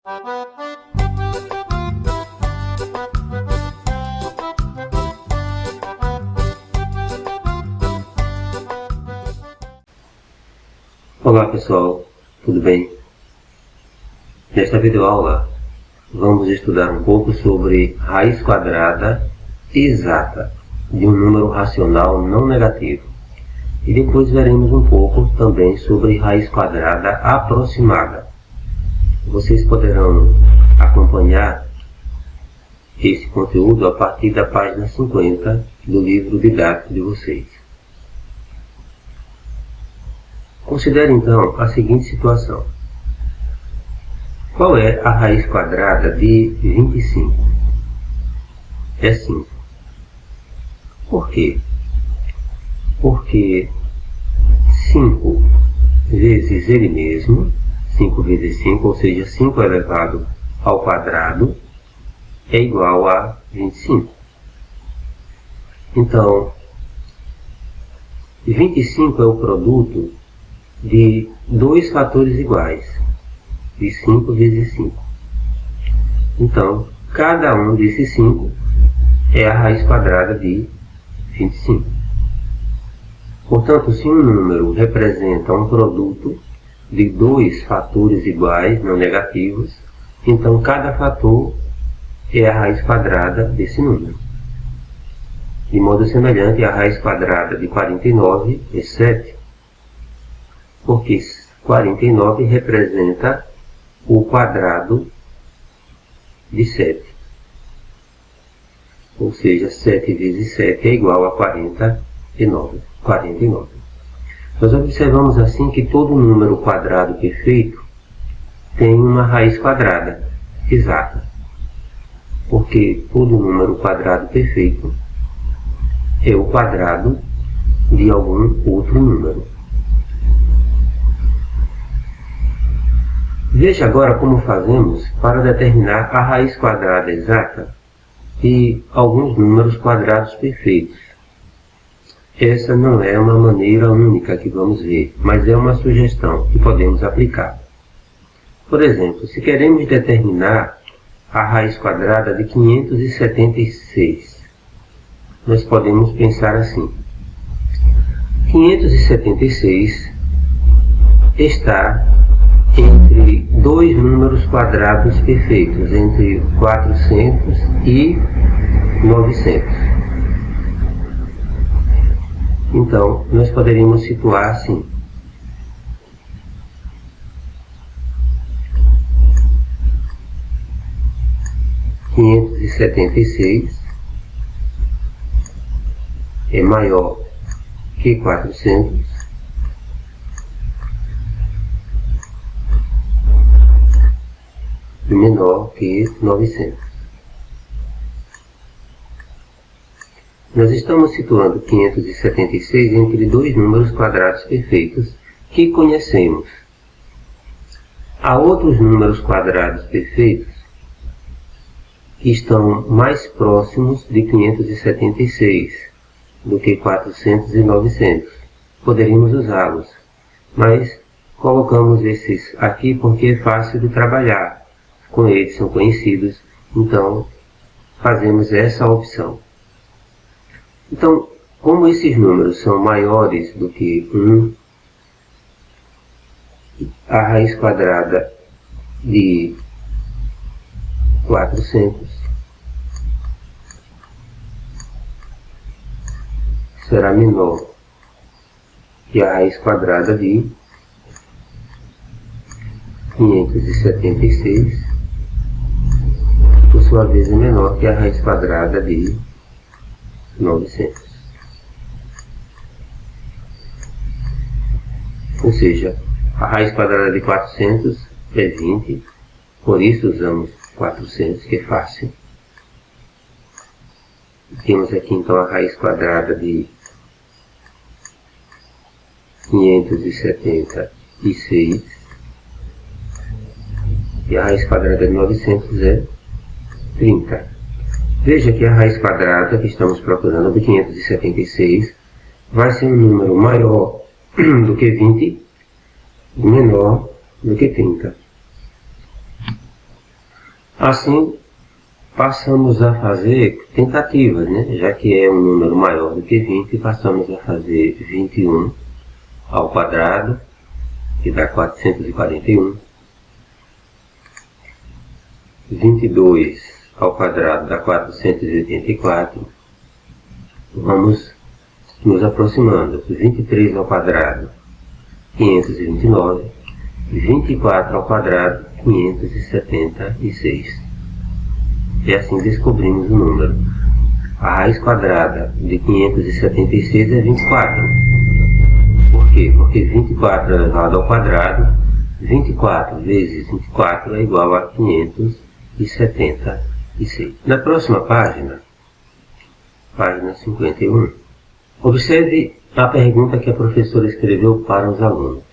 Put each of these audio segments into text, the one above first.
Olá pessoal, tudo bem? Nesta videoaula vamos estudar um pouco sobre raiz quadrada exata de um número racional não negativo. E depois veremos um pouco também sobre raiz quadrada aproximada. Vocês poderão acompanhar esse conteúdo a partir da página 50 do livro didático de vocês. Considere então a seguinte situação. Qual é a raiz quadrada de 25? É 5. Por quê? Porque 5 vezes ele mesmo, 5 vezes 5, ou seja, 5 elevado ao quadrado, é igual a 25. Então, 25 é o produto de dois fatores iguais, de 5 vezes 5. Então, cada um desses 5 é a raiz quadrada de 25. Portanto, se um número representa um produto de dois fatores iguais, não negativos, então cada fator é a raiz quadrada desse número. De modo semelhante, a raiz quadrada de 49 é 7. Porque 49 representa o quadrado de 7. Ou seja, 7 vezes 7 é igual a 49. Nós observamos assim que todo número quadrado perfeito tem uma raiz quadrada exata. Porque todo número quadrado perfeito é o quadrado de algum outro número. Veja agora como fazemos para determinar a raiz quadrada exata de alguns números quadrados perfeitos. Essa não é uma maneira única que vamos ver, mas é uma sugestão que podemos aplicar. Por exemplo, se queremos determinar a raiz quadrada de 576, nós podemos pensar assim. 576 está entre dois números quadrados perfeitos, entre 400 e 900. Então, nós poderíamos situar assim. (576) é maior que 400 e menor que 900. Nós estamos situando 576 entre dois números quadrados perfeitos que conhecemos. Há outros números quadrados perfeitos que estão mais próximos de 576 do que 400 e 900. Poderíamos usá-los, mas colocamos esses aqui porque é fácil de trabalhar. Com eles são conhecidos, então fazemos essa opção. Então, como esses números são maiores do que 1, a raiz quadrada de 400 será menor que a raiz quadrada de 576, por sua vez é menor que a raiz quadrada de 900. Ou seja, a raiz quadrada de 400 é 20, por isso usamos 400, que é fácil. Temos aqui então a raiz quadrada de 576 e a raiz quadrada de 900 é 30. Veja que a raiz quadrada que estamos procurando de 576 vai ser um número maior do que 20 e menor do que 30. Assim, passamos a fazer tentativas, né? Já que é um número maior do que 20, passamos a fazer 21 ao quadrado, que dá 441. 22 ao quadrado dá 484. Vamos nos aproximando. 23 ao quadrado, 529. 24 ao quadrado, 576. E assim descobrimos o número. A raiz quadrada de 576 é 24. Por quê? Porque 24 elevado ao quadrado, 24 vezes 24 é igual a 576. Na próxima página, página 51, observe a pergunta que a professora escreveu para os alunos.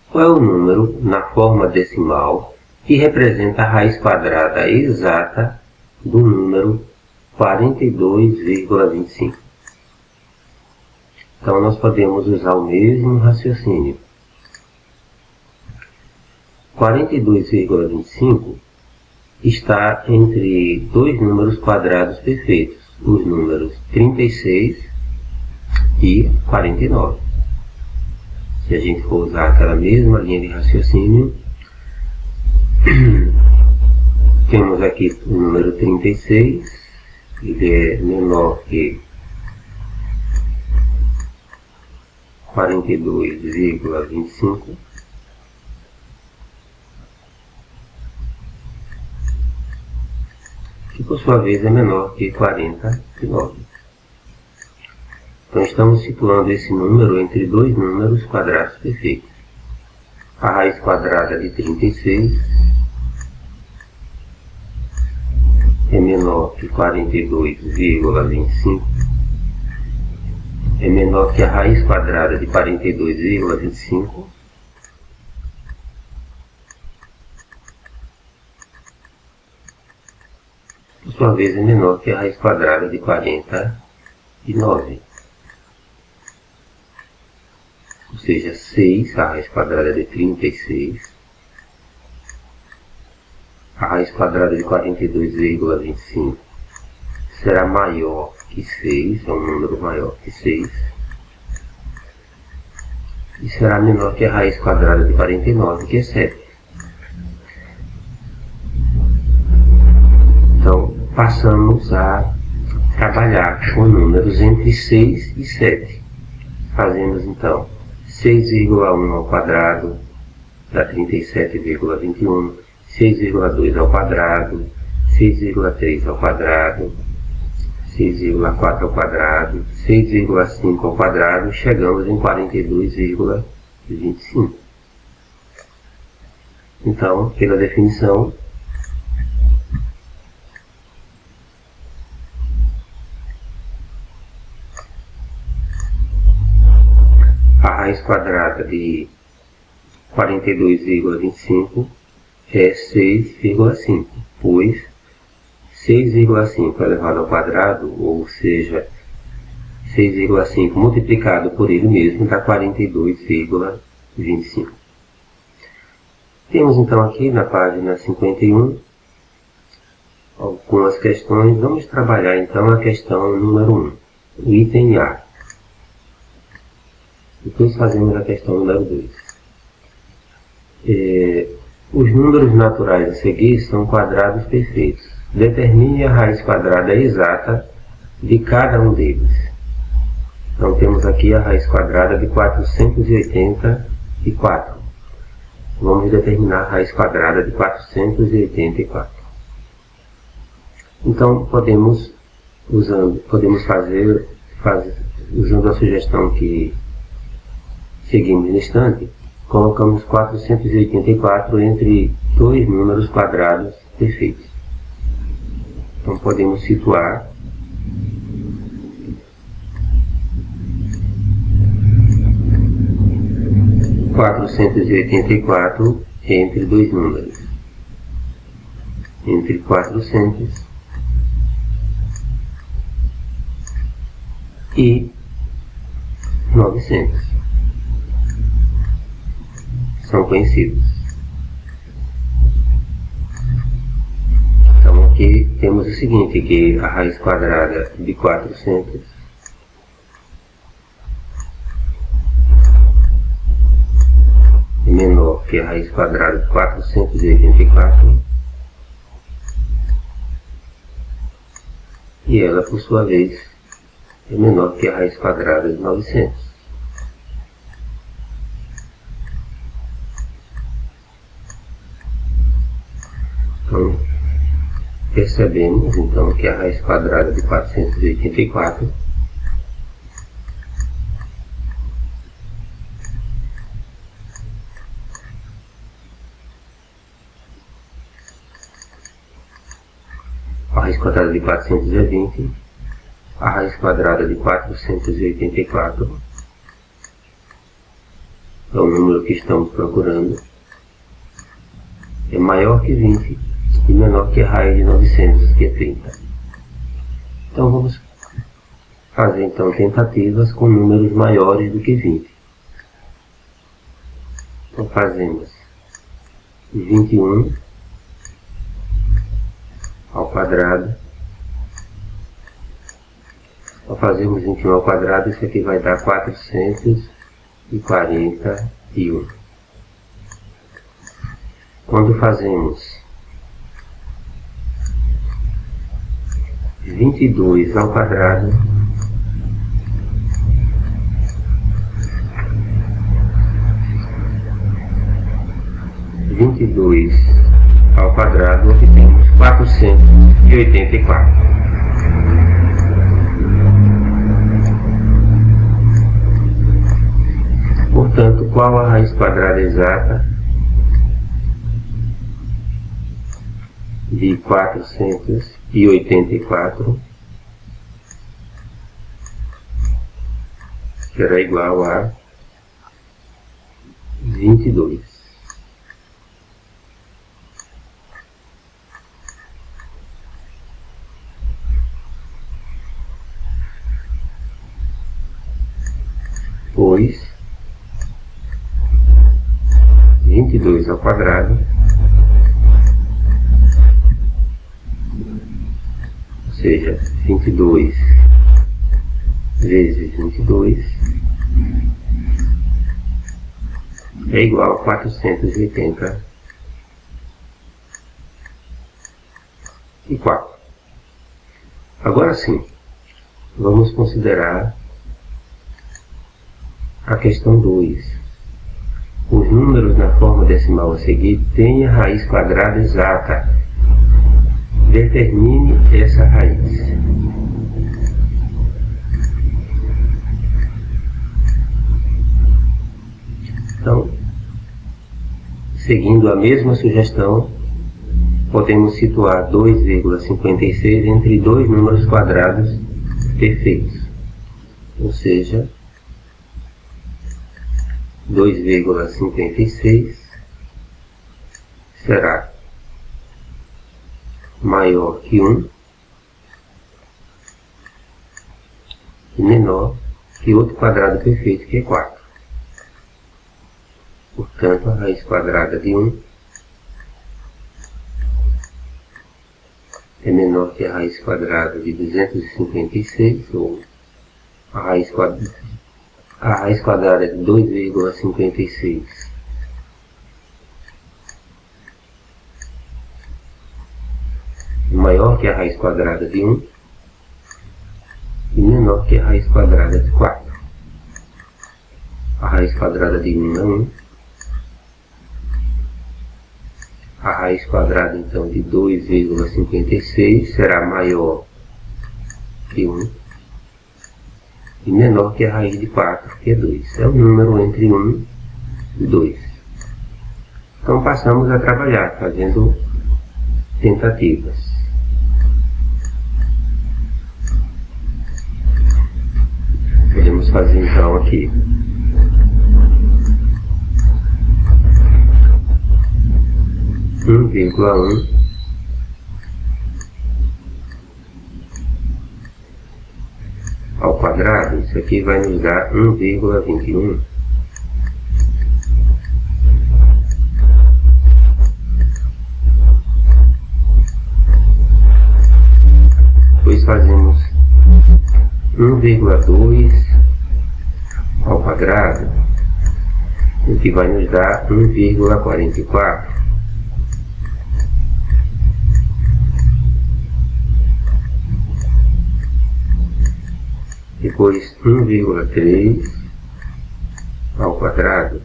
Qual é o número na forma decimal que representa a raiz quadrada exata do número 42,25? Então, nós podemos usar o mesmo raciocínio. 42,25 está entre dois números quadrados perfeitos, os números 36 e 49. Se a gente for usar aquela mesma linha de raciocínio, temos aqui o número 36, ele é menor que 42,25. Que por sua vez é menor que 49. Então estamos situando esse número entre dois números quadrados perfeitos. A raiz quadrada de 36 é menor que 42,25. É menor que a raiz quadrada de 42,25. Por sua vez é menor que a raiz quadrada de 49. Ou seja, 6, a raiz quadrada de 36, a raiz quadrada de 42,25 será maior que 6, é um número maior que 6, e será menor que a raiz quadrada de 49, que é 7. Então, passamos a trabalhar com números entre 6 e 7. Fazemos então 6,1 ao quadrado dá 37,21, 6,2 ao quadrado, 6,3 ao quadrado, 6,4 ao quadrado, 6,5 ao quadrado, chegamos em 42,25. Então, pela definição, a raiz quadrada de 42,25 é 6,5, pois 6,5 elevado ao quadrado, ou seja, 6,5 multiplicado por ele mesmo, dá 42,25. Temos então aqui na página 51 algumas questões. Vamos trabalhar então a questão número 1, o item A. Depois fazemos a questão número 2. Os números naturais a seguir são quadrados perfeitos. Determine a raiz quadrada exata de cada um deles. Então temos aqui a raiz quadrada de 484. Vamos determinar a raiz quadrada de 484. Então podemos fazer usando a sugestão que seguimos no instante, colocamos 484 entre dois números quadrados perfeitos. Então podemos situar (484) entre dois números, entre 400 e 900. São conhecidos. Aqui temos o seguinte, que a raiz quadrada de 400 é menor que a raiz quadrada de 484 e ela, por sua vez, é menor que a raiz quadrada de 900. Então, percebemos então que a raiz quadrada de 484 a raiz quadrada de 420, a raiz quadrada de 484 é o número que estamos procurando, é maior que 20 e menor que a raiz de 900, que é 30. Então vamos fazer então tentativas com números maiores do que 20. Então fazemos 21 ao quadrado. Ao fazermos 21 ao quadrado, isso aqui vai dar 441. Quando fazemos 22 ao quadrado, obtemos 484. Portanto, qual a raiz quadrada exata de 484? Será igual a 22. Pois 22 ao quadrado, ou seja, 22 vezes 22 é igual a 484. Agora sim, vamos considerar a questão 2. Os números na forma decimal a seguir têm a raiz quadrada exata. Determine essa raiz. Então, seguindo a mesma sugestão, podemos situar 2,56 entre dois números quadrados perfeitos, ou seja, 2,56 será maior que 1 e menor que outro quadrado perfeito, que é 4. Portanto, a raiz quadrada de 1 é menor que a raiz quadrada de 256, ou a raiz quadrada de 2,56 é maior que a raiz quadrada de 1 e menor que a raiz quadrada de 4. A raiz quadrada de 1 é 1. A raiz quadrada então de 2,56 será maior que 1 e menor que a raiz de 4, que é 2. É um número entre 1 e 2. Então passamos a trabalhar fazendo tentativas. Podemos fazer então aqui 1,1 ao quadrado. Isso aqui vai nos dar 1,21. depois fazemos 1,2 ao quadrado, o que vai nos dar 1,44. Depois 1,3 ao quadrado,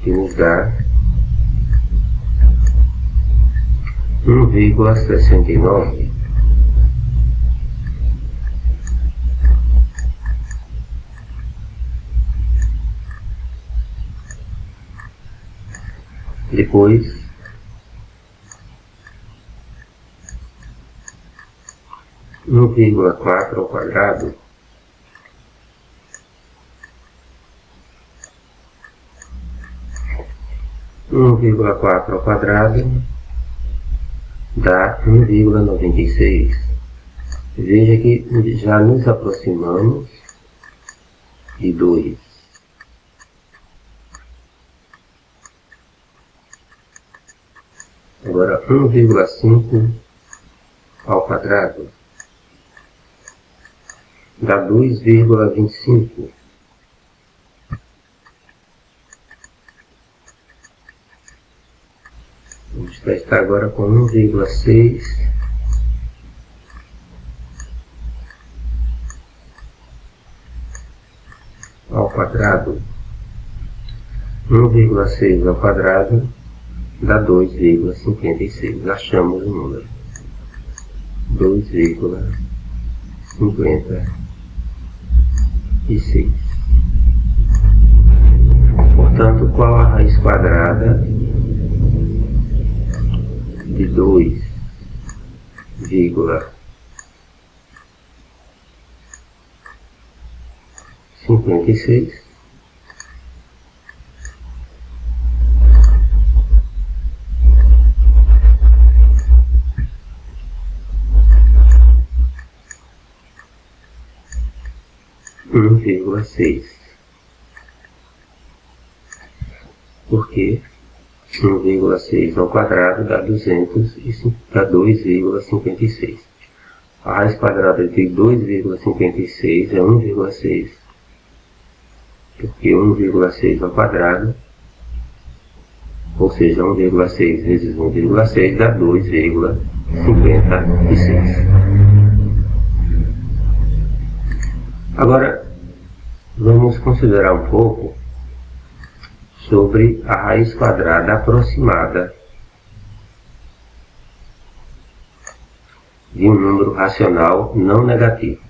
que nos dá 1,69. Depois 1,4 ao quadrado, dá 1,96. Veja que já nos aproximamos de 2. Agora 1,5 ao quadrado dá 2,25. Vamos testar agora com 1,6 ao quadrado. 1,6 ao quadrado dá 2,56. Achamos o número. 2,56. Portanto, qual a raiz quadrada de 2,56? Porque 1,6 ao quadrado dá 2,56. A raiz quadrada de 2,56 é 1,6. Porque 1,6 ao quadrado, ou seja, 1,6 vezes 1,6 dá 2,56. Agora, vamos considerar um pouco sobre a raiz quadrada aproximada de um número racional não negativo.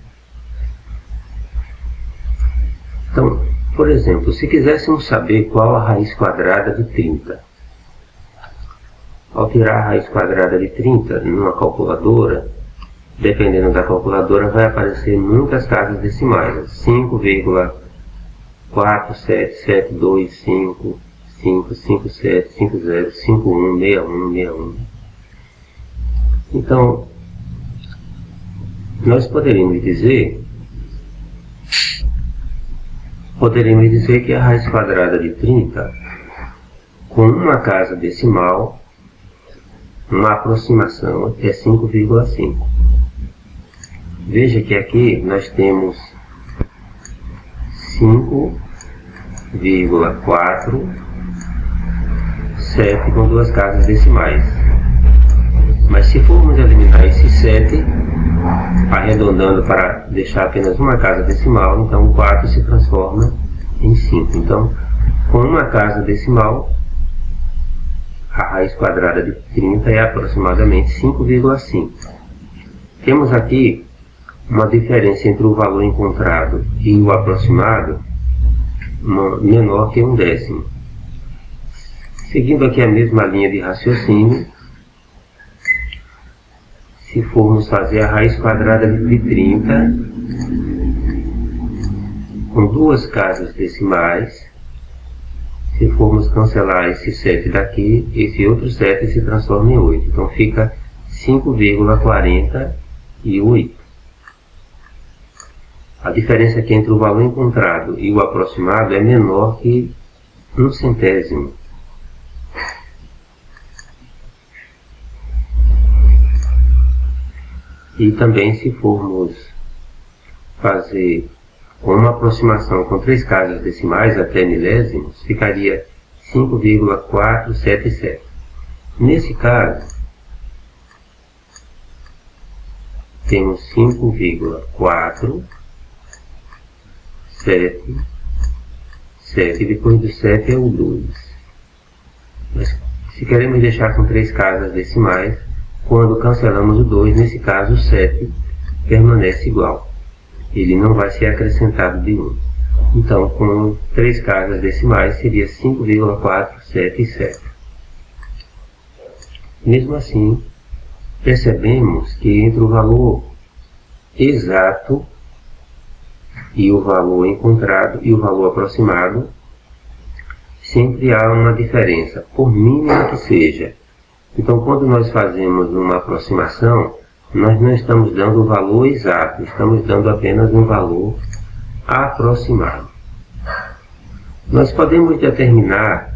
Então, por exemplo, se quiséssemos saber qual a raiz quadrada de 30, ao tirar a raiz quadrada de 30 numa calculadora, dependendo da calculadora, vai aparecer muitas casas decimais. 5,47725, 55750, 516161. Então, nós poderíamos dizer que a raiz quadrada de 30, com uma casa decimal, uma aproximação é 5,5. Veja que aqui nós temos 5,47 com duas casas decimais. Mas se formos eliminar esse 7, arredondando para deixar apenas uma casa decimal, então o 4 se transforma em 5. Então, com uma casa decimal, a raiz quadrada de 30 é aproximadamente 5,5. Temos aqui uma diferença entre o valor encontrado e o aproximado menor que 1/10. Seguindo aqui a mesma linha de raciocínio, se formos fazer a raiz quadrada de 30 com duas casas decimais, se formos cancelar esse 7 daqui, esse outro 7 se transforma em 8. Então fica 5,48. A diferença aqui entre o valor encontrado e o aproximado é menor que 1 centésimo. E também, se formos fazer uma aproximação com 3 casas decimais até milésimos, ficaria 5,477. Nesse caso, temos 5,477, depois do 7 é o 2. Mas, se queremos deixar com 3 casas decimais, quando cancelamos o 2, nesse caso o 7 permanece igual. Ele não vai ser acrescentado de 1. Então, com 3 casas decimais, seria 5,477. Mesmo assim, percebemos que entre o valor exato e o valor encontrado e o valor aproximado, sempre há uma diferença, por mínima que seja. Então, quando nós fazemos uma aproximação, nós não estamos dando o valor exato, estamos dando apenas um valor aproximado. Nós podemos determinar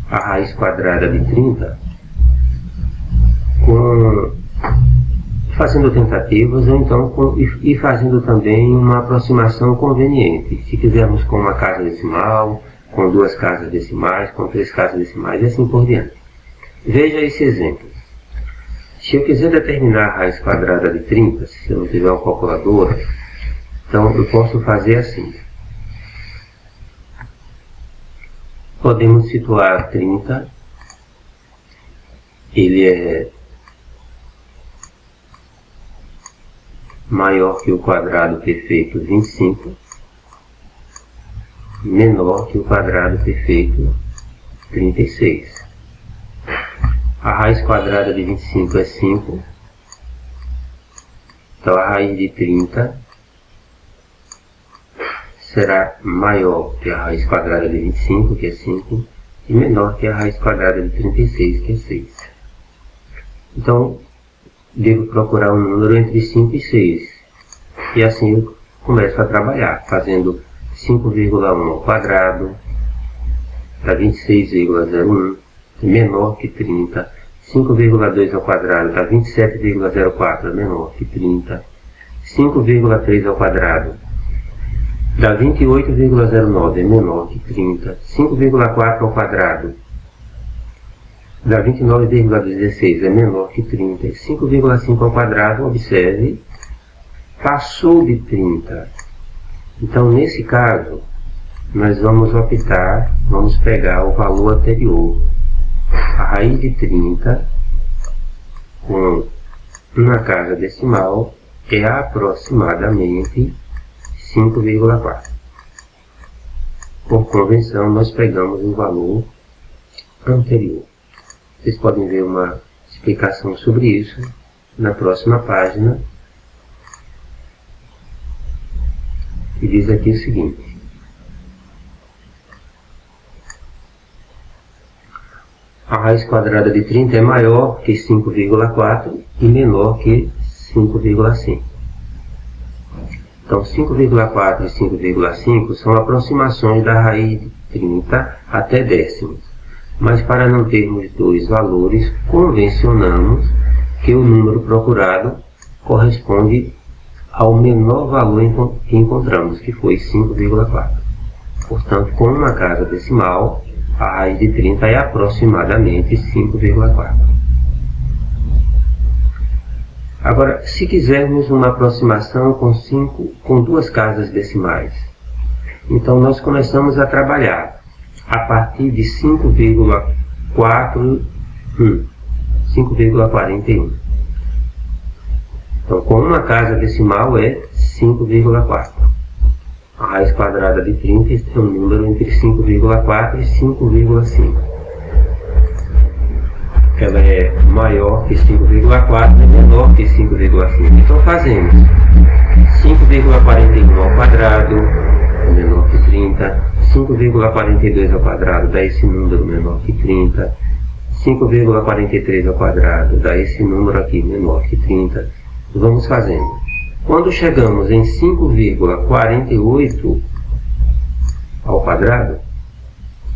a raiz quadrada de 30 fazendo tentativas ou então e fazendo também uma aproximação conveniente. Se quisermos com uma casa decimal, com 2 casas decimais, com 3 casas decimais e assim por diante. Veja esse exemplo. Se eu quiser determinar a raiz quadrada de 30, se eu não tiver uma calculadora, então eu posso fazer assim. Podemos situar 30, ele é maior que o quadrado perfeito 25, menor que o quadrado perfeito 36. A raiz quadrada de 25 é 5, então a raiz de 30 será maior que a raiz quadrada de 25, que é 5, e menor que a raiz quadrada de 36, que é 6. Então, devo procurar um número entre 5 e 6. E assim eu começo a trabalhar, fazendo 5,1 ao quadrado, dá 26,01, menor que 30. 5,2 ao quadrado dá 27,04, menor que 30. 5,3 ao quadrado dá 28,09, é menor que 30. 5,4 ao quadrado dá 29,16, é menor que 30. 5,5 ao quadrado, observe, passou de 30. Então, nesse caso, nós vamos optar, vamos pegar o valor anterior. A raiz de 30 com uma casa decimal é aproximadamente 5,4. Por convenção, nós pegamos o valor anterior. Vocês podem ver uma explicação sobre isso na próxima página, que diz aqui o seguinte: a raiz quadrada de 30 é maior que 5,4 e menor que 5,5. Então, 5,4 e 5,5 são aproximações da raiz de 30 até décimos. Mas para não termos 2 valores, convencionamos que o número procurado corresponde ao menor valor que encontramos, que foi 5,4. Portanto, com uma casa decimal, a raiz de 30 é aproximadamente 5,4. Agora, se quisermos uma aproximação com 2 casas decimais, então nós começamos a trabalhar a partir de 5,41. Então, com uma casa decimal é 5,4. A raiz quadrada de 30 é um número entre 5,4 e 5,5. Ela é maior que 5,4 e menor que 5,5. Então, fazemos 5,41 ao quadrado, menor que 30. 5,42 ao quadrado dá esse número menor que 30. 5,43 ao quadrado dá esse número aqui menor que 30. Vamos fazendo. Quando chegamos em 5,48 ao quadrado,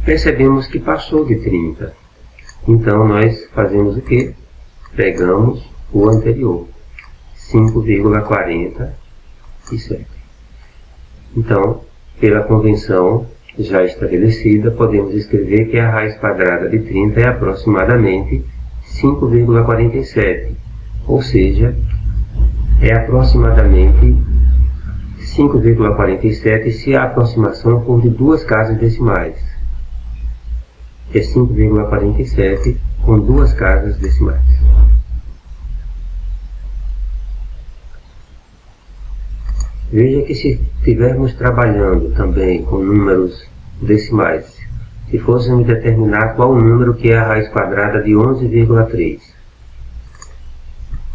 percebemos que passou de 30. Então, nós fazemos o quê? Pegamos o anterior. 5,47. Então, pela convenção já estabelecida, podemos escrever que a raiz quadrada de 30 é aproximadamente 5,47, ou seja, é aproximadamente 5,47 se a aproximação for de duas casas decimais. É 5,47 com duas casas decimais. Veja que se estivermos trabalhando também com números decimais, se fôssemos determinar qual o número que é a raiz quadrada de 11,3,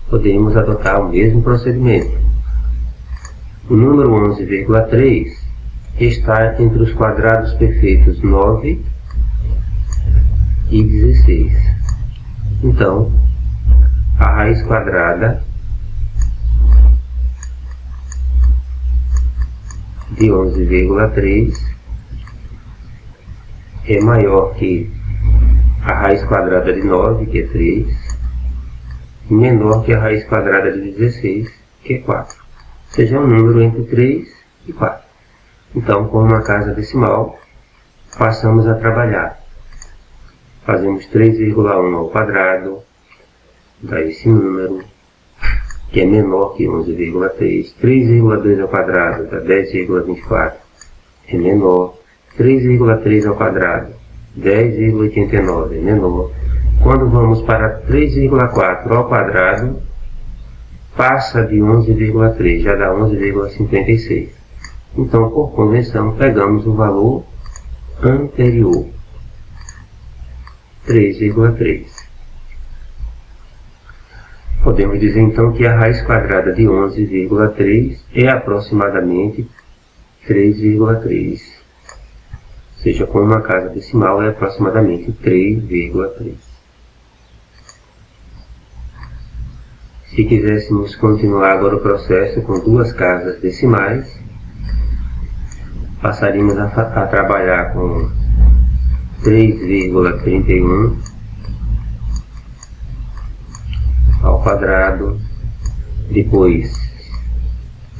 podemos adotar o mesmo procedimento. O número 11,3 está entre os quadrados perfeitos 9 e 16. Então, a raiz quadrada de 11,3 é maior que a raiz quadrada de 9, que é 3, e menor que a raiz quadrada de 16, que é 4. Ou seja, é um número entre 3 e 4. Então, com uma casa decimal, passamos a trabalhar. Fazemos 3,1 ao quadrado, dá esse número, que é menor que 11,3. 3,2 ao quadrado dá 10,24, é menor. 3,3 ao quadrado, 10,89, é menor. Quando vamos para 3,4 ao quadrado, passa de 11,3, já dá 11,56. Então, por convenção, pegamos o valor anterior, 3,3. Podemos dizer então que a raiz quadrada de 11,3 é aproximadamente 3,3. Ou seja, com uma casa decimal é aproximadamente 3,3. Se quiséssemos continuar agora o processo com duas casas decimais, passaríamos a trabalhar com 3,31 ao quadrado, depois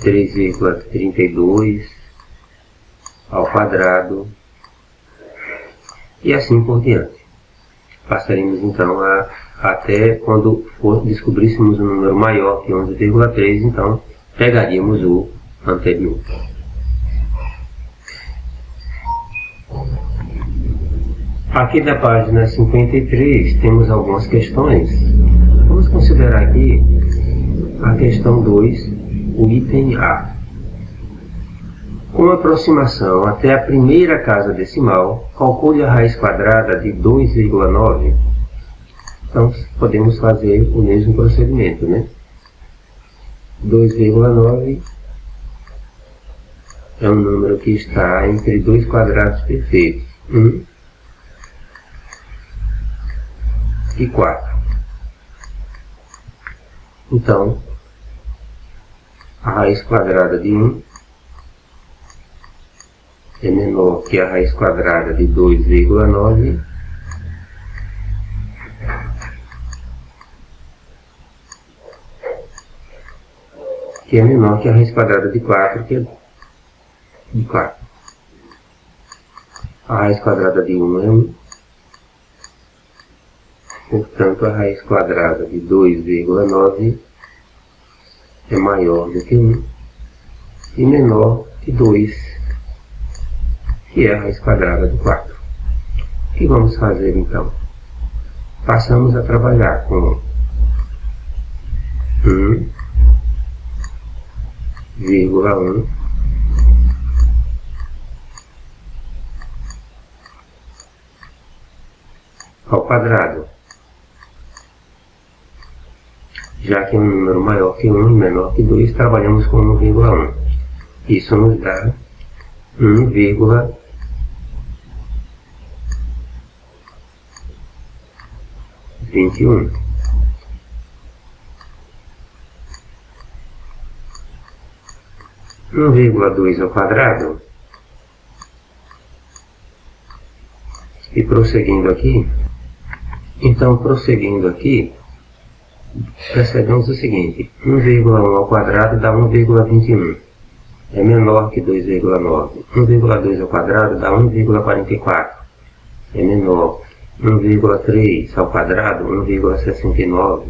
3,32 ao quadrado, e assim por diante. Passaríamos então até quando descobríssemos um número maior que 11,3, então pegaríamos o anterior. Aqui da página 53 temos algumas questões. Vamos considerar aqui a questão 2, o item A. Com aproximação até a primeira casa decimal, calcule a raiz quadrada de 2,9. Então, podemos fazer o mesmo procedimento, né? 2,9 é um número que está entre dois quadrados perfeitos, 1 e 4. Então, a raiz quadrada de 1 é menor que a raiz quadrada de 2,9, que é menor que a raiz quadrada de 4, que é de 4. A raiz quadrada de 1 é 1, portanto a raiz quadrada de 2,9 é maior do que 1 e menor que 2, que é a raiz quadrada de 4. O que vamos fazer então? Passamos a trabalhar com 1,1 ao quadrado. Já que é um número maior que 1 e menor que 2, trabalhamos com 1,1. Isso nos dá 1,21. Um 1,2 ao quadrado. E prosseguindo aqui. Então, prosseguindo aqui, percebemos o seguinte: 1,1 ao quadrado dá 1,21. É menor que 2,9. 1,2 ao quadrado dá 1,44. É menor. 1,3 ao quadrado, 1,69.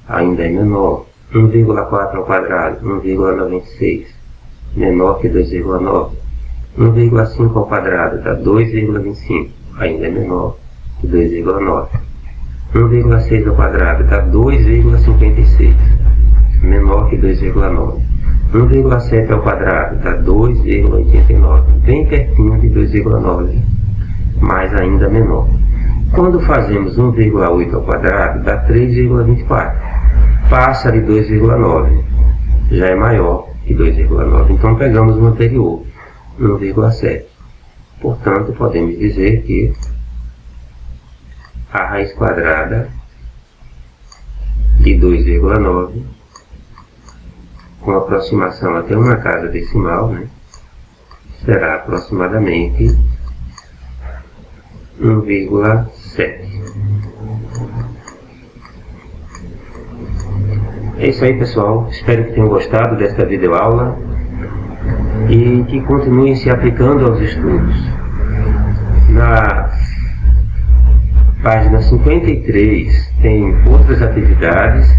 Ainda é menor. 1,4 ao quadrado, 1,96. Menor que 2,9. 1,5 ao quadrado dá 2,25. Ainda é menor que 2,9. 1,6 ao quadrado dá 2,56. Menor que 2,9. 1,7 ao quadrado dá 2,89. Bem pertinho de 2,9. Mas ainda menor. Quando fazemos 1,8 ao quadrado dá 3,24. Passa de 2,9. Já é maior que 2,9. Então pegamos o anterior, 1,7. Portanto, podemos dizer que a raiz quadrada de 2,9, com aproximação até uma casa decimal, será aproximadamente 1,7. É isso aí, pessoal. Espero que tenham gostado desta videoaula e que continuem se aplicando aos estudos. Na página 53 tem outras atividades,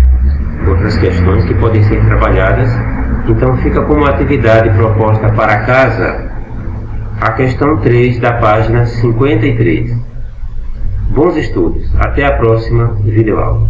outras questões que podem ser trabalhadas. Então fica como atividade proposta para casa a questão 3 da página 53. Bons estudos. Até a próxima videoaula.